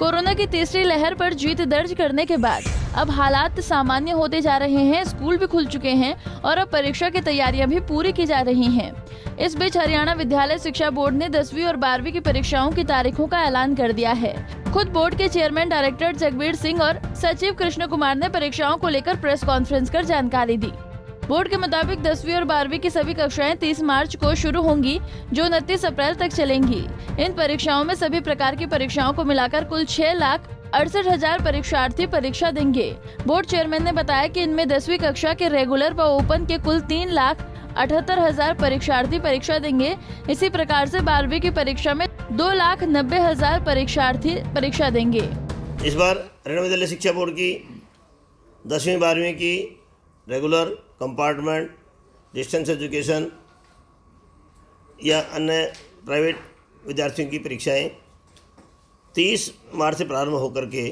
Corona की तीसरी लहर पर जीत दर्ज करने के बाद अब हालात सामान्य होते जा रहे हैं। स्कूल भी खुल चुके हैं और अब परीक्षा की तैयारियां भी पूरी की जा रही हैं। इस बीच हरियाणा विद्यालय शिक्षा बोर्ड ने 10वीं और 12वीं की परीक्षाओं की तारीखों का ऐलान कर दिया है। खुद बोर्ड के चेयरमैन डायरेक्टर जगबीर सिंह और सचिव कृष्ण कुमार ने परीक्षाओं को लेकर प्रेस कॉन्फ्रेंस कर जानकारी दी। बोर्ड के मुताबिक 10वीं और 12वीं की सभी कक्षाएं 30 मार्च को शुरू होंगी, जो 29 अप्रैल तक चलेंगी। इन परीक्षाओं में सभी प्रकार की परीक्षाओं को मिलाकर कुल 6,68,000 परीक्षार्थी परीक्षा देंगे। बोर्ड चेयरमैन ने बताया कि इनमें 10वीं कक्षा के रेगुलर व ओपन के कुल 3,78,000 परीक्षार्थी परीक्षा देंगे। इसी प्रकार से 12वीं की परीक्षा में 2,90,000 परीक्षार्थी परीक्षा देंगे। इस बार हरियाणा विद्यालय शिक्षा बोर्ड की 10वीं 12वीं की रेगुलर, कंपार्टमेंट, डिस्टेंस एजुकेशन या अन्य प्राइवेट विद्यार्थियों की परीक्षाएं 30 मार्च से प्रारंभ होकर के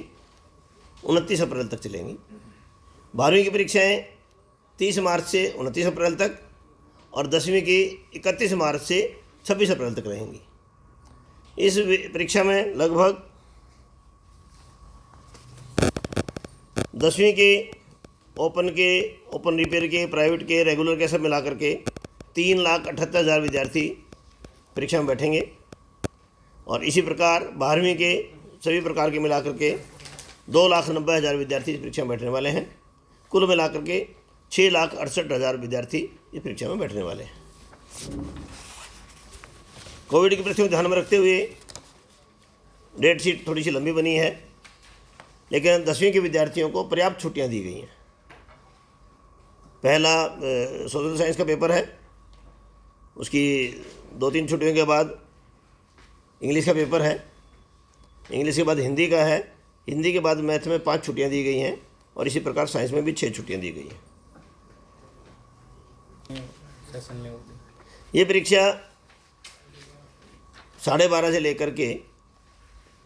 29 अप्रैल तक चलेंगी। 12वीं की परीक्षाएं 30 मार्च से 29 अप्रैल तक और 10वीं की 31 मार्च से 26 अप्रैल तक रहेंगी। इस परीक्षा में लगभग 10वीं के ओपन रिपेयर के, प्राइवेट के, रेगुलर के सब मिलाकर के 3,78,000 विद्यार्थी परीक्षा में बैठेंगे और इसी प्रकार 12वीं के सभी प्रकार के मिलाकर के 2,90,000 विद्यार्थी इस परीक्षा में बैठने वाले हैं। कुल मिलाकर के 6,68,000 विद्यार्थी इस परीक्षा में बैठने वाले हैं। कोविड की परिस्थितियों को ध्यान में रखते हुए डेट शीट थोड़ी सी लंबी बनी है, लेकिन 10वीं के विद्यार्थियों को पर्याप्त छुट्टियां दी गई हैं। पहला सोशल साइंस का पेपर है, उसकी 2-3 छुट्टियों के बाद इंग्लिश का पेपर है, इंग्लिश के बाद हिंदी का है, हिंदी के बाद मैथ में 5 छुट्टियां दी गई हैं और इसी प्रकार साइंस में भी 6 छुट्टियां दी गई हैं। ये परीक्षा 12:30 से लेकर के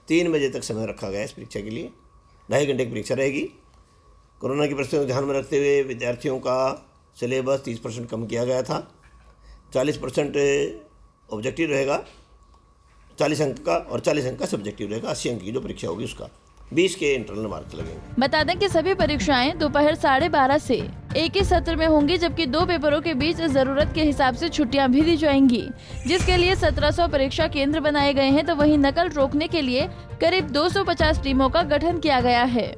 3 बजे तक समय रखा गया है। इस परीक्षा के लिए 2.5 घंटे की परीक्षा रहेगी। कोरोना की परिस्थितियों को ध्यान में रखते हुए विद्यार्थियों का सिलेबस 30% कम किया गया था। 40% ऑब्जेक्टिव रहेगा 40 अंक का और 40 अंक का सब्जेक्टिव रहेगा। 80 अंक की जो परीक्षा होगी उसका 20 के इंटरनल मार्क्स लगेंगे। बता दें कि सभी परीक्षाएं दोपहर 12:30 से एक ही सत्र में होंगी, जबकि 2 पेपरों के बीच जरूरत के हिसाब से छुट्टियां भी दी जाएंगी, जिसके लिए 1700 परीक्षा केंद्र बनाए गए हैं। तो वहीं नकल रोकने के लिए करीब 250 टीमों का गठन किया गया है।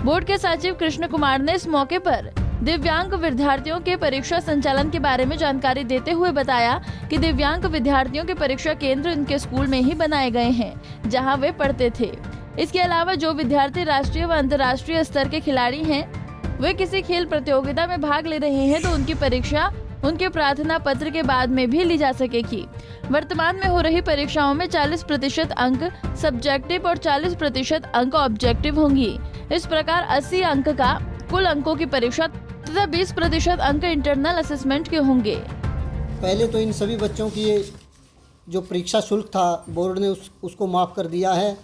बोर्ड के सचिव कृष्ण कुमार ने इस मौके पर दिव्यांग विद्यार्थियों के परीक्षा संचालन के बारे में जानकारी देते हुए बताया कि दिव्यांग विद्यार्थियों के परीक्षा केंद्र उनके स्कूल में ही बनाए गए हैं, जहां वे पढ़ते थे। इसके अलावा जो विद्यार्थी राष्ट्रीय व अंतर्राष्ट्रीय स्तर के खिलाड़ी हैं, वे किसी खेल प्रतियोगिता में भाग ले रहे हैं, तो उनकी परीक्षा उनके प्रार्थना पत्र के बाद में भी ली जा सकेगी। वर्तमान में हो रही परीक्षाओं में 40% अंक सब्जेक्टिव और 40% अंक ऑब्जेक्टिव होंगी। इस प्रकार 80 अंक का कुल अंकों की परीक्षा तथा 20% अंक इंटरनल असेसमेंट के होंगे। पहले तो इन सभी बच्चों की जो परीक्षा शुल्क था बोर्ड ने उसको माफ़ कर दिया है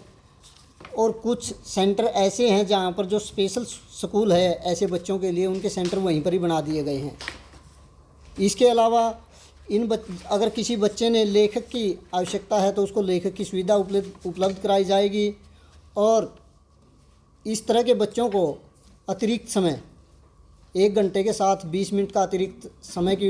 और कुछ सेंटर ऐसे हैं जहां पर जो स्पेशल स्कूल है ऐसे बच्चों के लिए, उनके सेंटर वहीं पर ही बना दिए गए हैं। इसके अलावा अगर किसी बच्चे ने लेखक की आवश्यकता है तो उसको लेखक की सुविधा उपलब्ध कराई जाएगी और इस तरह के बच्चों को अतिरिक्त समय 1 घंटे के साथ 20 मिनट का अतिरिक्त समय की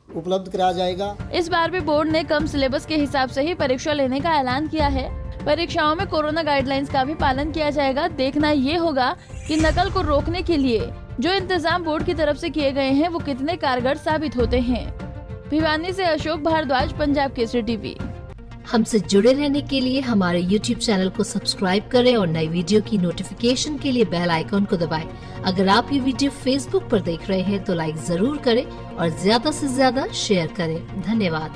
उपलब्ध कराया जाएगा। इस बार भी बोर्ड ने कम सिलेबस के हिसाब से ही परीक्षा लेने का ऐलान किया है। परीक्षाओं में कोरोना गाइडलाइंस का भी पालन किया जाएगा। देखना ये होगा कि नकल को रोकने के लिए जो इंतजाम बोर्ड की तरफ से किए गए हैं वो कितने कारगर साबित होते हैं। भिवानी से अशोक भारद्वाज, पंजाब केसरी टीवी। हमसे जुड़े रहने के लिए हमारे YouTube चैनल को सब्सक्राइब करें और नई वीडियो की नोटिफिकेशन के लिए बेल आइकॉन को दबाएं। अगर आप ये वीडियो Facebook पर देख रहे हैं तो लाइक जरूर करें और ज्यादा से ज्यादा शेयर करें। धन्यवाद।